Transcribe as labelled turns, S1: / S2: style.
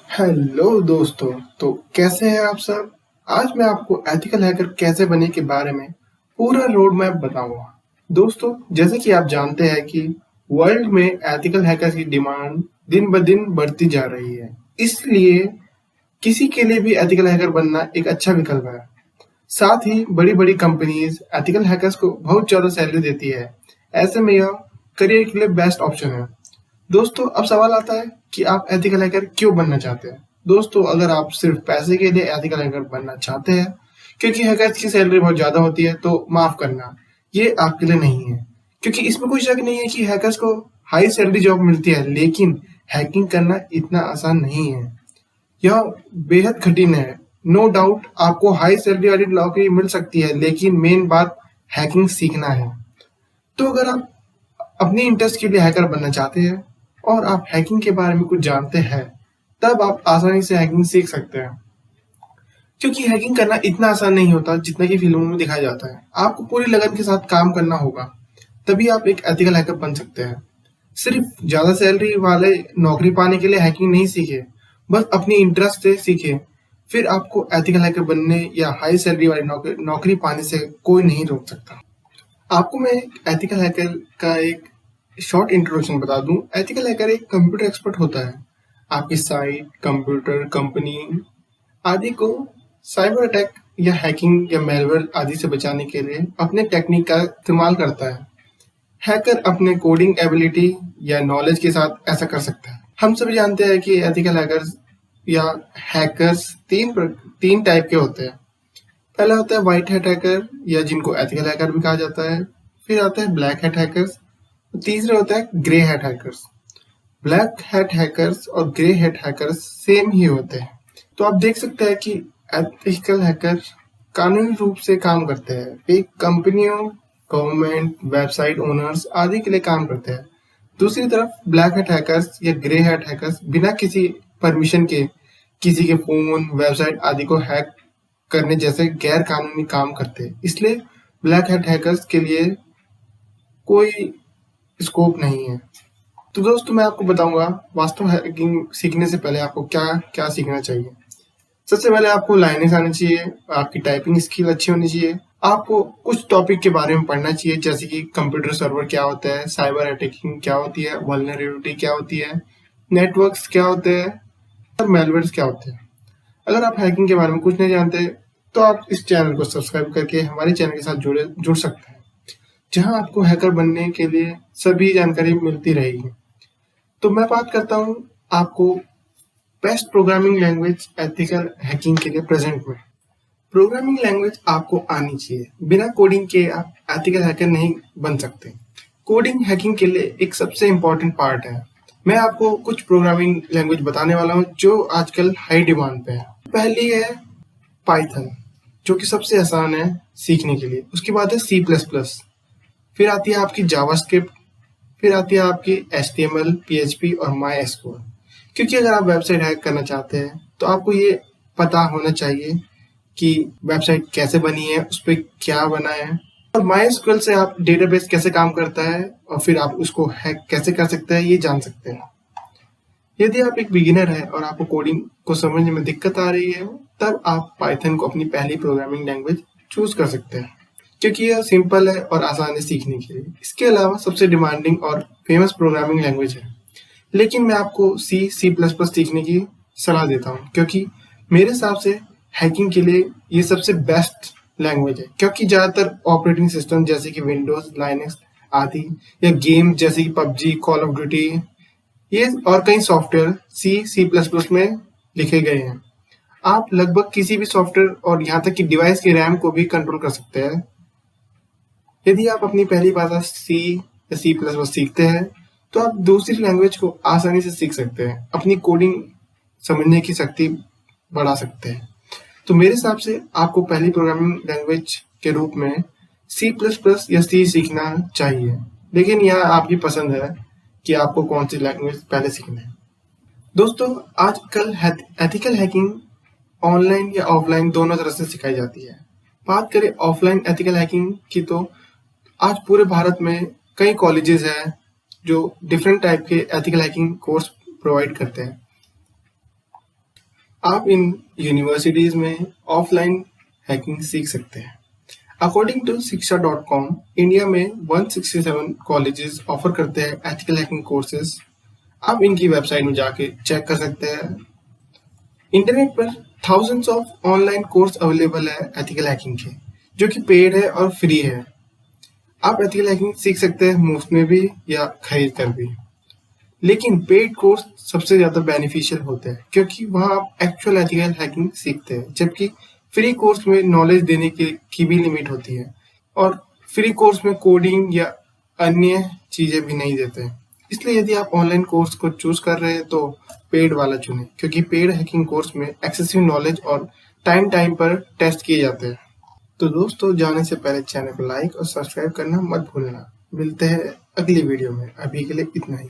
S1: Hello दोस्तों। तो कैसे हैं आप सब। आज मैं आपको एथिकल हैकर कैसे बने के बारे में पूरा रोड मैप बताऊंगा। दोस्तों, जैसे कि आप जानते हैं कि वर्ल्ड में एथिकल हैकर्स की डिमांड दिन ब दिन बढ़ती जा रही है, इसलिए किसी के लिए भी एथिकल हैकर बनना एक अच्छा विकल्प है। साथ ही बड़ी बड़ी कंपनीज एथिकल हैकर्स को बहुत ज्यादा सैलरी देती है। ऐसे में यह करियर के लिए बेस्ट ऑप्शन है। दोस्तों, अब सवाल आता है कि आप एथिकल हैकर क्यों बनना चाहते हैं। दोस्तों, अगर आप सिर्फ पैसे के लिए एथिकल हैकर बनना चाहते हैं क्योंकि हैकर्स की सैलरी बहुत ज़्यादा होती है, तो माफ़ करना, ये आपके लिए नहीं है। क्योंकि इसमें कोई शक नहीं है कि हैकर्स को हाई सैलरी जॉब मिलती है, लेकिन हैकिंग करना इतना आसान नहीं है। यह बेहद कठिन है। नो डाउट आपको हाई सैलरी वाली नौकरी मिल सकती है, लेकिन मेन बात हैकिंग सीखना है। तो अगर आप अपनी इंटरेस्ट के लिए हैकर बनना चाहते हैं और आप हैकिंग के बारे में कुछ जानते हैं, तब आप आसानी से हैकिंग सीख सकते हैं। क्योंकि हैकिंग करना इतना आसान नहीं होता जितना कि फिल्मों में दिखाया जाता है। आपको पूरी लगन के साथ काम करना होगा, तभी आप एक एथिकल हैकर बन सकते हैं। सिर्फ ज़्यादा सैलरी वाले नौकरी पाने के लिए हैकिंग नहीं सीखे, बस अपनी इंटरेस्ट से सीखे। फिर आपको एथिकल हैकर बनने या हाई सैलरी वाली नौकरी पाने से कोई नहीं रोक सकता। आपको मैं एथिकल हैकर का एक शॉर्ट इंट्रोडक्शन बता दूं। एथिकल हैकर एक कंप्यूटर एक्सपर्ट होता है। आपकी साइट, कंप्यूटर, कंपनी आदि को साइबर अटैक या हैकिंग या मेलवेयर आदि से बचाने के लिए अपने टेक्निक का इस्तेमाल करता है। हैकर अपने कोडिंग एबिलिटी या नॉलेज के साथ ऐसा कर सकता है। हम सभी जानते हैं कि एथिकल हैकर्स या हैकर्स तीन टाइप के होते हैं। पहला होता है व्हाइट हैट हैकर, या जिनको एथिकल हैकर भी कहा जाता है। फिर आता है ब्लैक हैट हैकर्स। तीसरा होता है grey hat hackers. Black hat hackers और ग्रे हैट हैकर्स सेम ही होते हैं। तो आप देख सकते हैं कि एथिकल हैकर कानूनी रूप से काम करते हैं। वे कंपनियों, गवर्नमेंट, वेबसाइट ओनर्स आदि के लिए काम करते हैं। दूसरी तरफ ब्लैक हैट हैकर्स या ग्रे हैट हैकर्स बिना किसी परमिशन के किसी के फोन, वेबसाइट आदि को हैक करने जैसे गैर कानूनी काम करते हैं। इसलिए ब्लैक हैट हैकर्स के लिए कोई स्कोप नहीं है। तो दोस्तों, मैं आपको बताऊंगा वास्तव हैकिंग सीखने से पहले आपको क्या क्या सीखना चाहिए। सबसे पहले आपको लाइनें आनी चाहिए, आपकी टाइपिंग स्किल अच्छी होनी चाहिए। आपको कुछ टॉपिक के बारे में पढ़ना चाहिए, जैसे कि कंप्यूटर सर्वर क्या होता है, साइबर अटैकिंग क्या होती है, वल्नरेबिलिटी क्या होती है, नेटवर्क्स क्या होते हैं और मेलवेयर्स क्या होते हैं। अगर आप हैकिंग के बारे में कुछ नहीं जानते, तो आप इस चैनल को सब्सक्राइब करके हमारे चैनल के साथ जुड़ सकते हैं, जहां आपको हैकर बनने के लिए सभी जानकारी मिलती रहेगी। तो मैं बात करता हूं आपको best programming language ethical hacking के लिए प्रेजेंट में। प्रोग्रामिंग लैंग्वेज आपको आनी चाहिए। बिना कोडिंग के आप एथिकल हैकर नहीं बन सकते। कोडिंग हैकिंग के लिए एक सबसे इम्पोर्टेंट पार्ट है। मैं आपको कुछ प्रोग्रामिंग लैंग्वेज बताने वाला हूं जो आजकल हाई डिमांड पे है। पहली है पाइथन, जो कि सबसे आसान है सीखने के लिए। उसके बाद है C++। फिर आती है आपकी जावास्क्रिप्ट। फिर आती है आपकी HTML, PHP और MySQL। क्योंकि अगर आप वेबसाइट हैक करना चाहते हैं, तो आपको ये पता होना चाहिए कि वेबसाइट कैसे बनी है, उस पर क्या बना है, और MySQL से आप डेटाबेस कैसे काम करता है और फिर आप उसको हैक कैसे कर सकते हैं, ये जान सकते हैं। यदि आप एक बिगिनर है और आपको कोडिंग को समझने में दिक्कत आ रही है, तब आप पाइथन को अपनी पहली प्रोग्रामिंग लैंग्वेज चूज कर सकते हैं, क्योंकि यह सिंपल है और आसान है सीखने के लिए। इसके अलावा सबसे डिमांडिंग और फेमस प्रोग्रामिंग लैंग्वेज है, लेकिन मैं आपको C++ सीखने की सलाह देता हूँ, क्योंकि मेरे हिसाब से हैकिंग के लिए ये सबसे बेस्ट लैंग्वेज है। क्योंकि ज़्यादातर ऑपरेटिंग सिस्टम जैसे कि विंडोज, लाइनक्स आदि, या गेम जैसे कि PUBG, कॉल ऑफ ड्यूटी, ये और कई सॉफ्टवेयर C++ में लिखे गए हैं। आप लगभग किसी भी सॉफ्टवेयर और यहाँ तक कि डिवाइस की रैम को भी कंट्रोल कर सकते हैं। यदि आप अपनी पहली भाषा C या C++ सीखते हैं, तो आप दूसरी लैंग्वेज को आसानी से सीख सकते हैं, अपनी कोडिंग समझने की शक्ति बढ़ा सकते हैं। तो मेरे हिसाब से आपको पहली प्रोग्रामिंग लैंग्वेज के रूप में C++ या C सीखना चाहिए, लेकिन यह आपकी पसंद है कि आपको कौन सी लैंग्वेज पहले सीखना है। दोस्तों, आजकल एथिकल हैकिंग ऑनलाइन या ऑफलाइन दोनों तरह से सिखाई जाती है। बात करें ऑफलाइन एथिकल हैकिंग की, तो आज पूरे भारत में कई कॉलेजेस हैं जो डिफरेंट टाइप के एथिकल हैकिंग कोर्स प्रोवाइड करते हैं। आप इन यूनिवर्सिटीज में ऑफलाइन हैकिंग सीख सकते हैं। अकॉर्डिंग टू शिक्षा.com, इंडिया में 167 कॉलेजेस ऑफर करते हैं एथिकल हैकिंग कोर्सेज। आप इनकी वेबसाइट में जाके चेक कर सकते हैं। इंटरनेट पर thousands of online course available है एथिकल हैकिंग के, जो कि पेड है और फ्री है। आप एथिकल हैकिंग सीख सकते हैं मुफ्त में भी या खरीद कर भी। लेकिन पेड कोर्स सबसे ज्यादा बेनिफिशियल होते हैं, क्योंकि वहां आप एक्चुअल एथिकल हैकिंग सीखते हैं, जबकि फ्री कोर्स में नॉलेज देने की भी लिमिट होती है और फ्री कोर्स में कोडिंग या अन्य चीजें भी नहीं देते हैं। इसलिए यदि आप ऑनलाइन कोर्स को चूज कर रहे हैं तो पेड वाला चुनें, क्योंकि पेड हैकिंग कोर्स में एक्सेसिव नॉलेज और टाइम पर टेस्ट किए जाते हैं। तो दोस्तों, जाने से पहले चैनल को लाइक और सब्सक्राइब करना मत भूलना। मिलते हैं अगली वीडियो में, अभी के लिए इतना ही।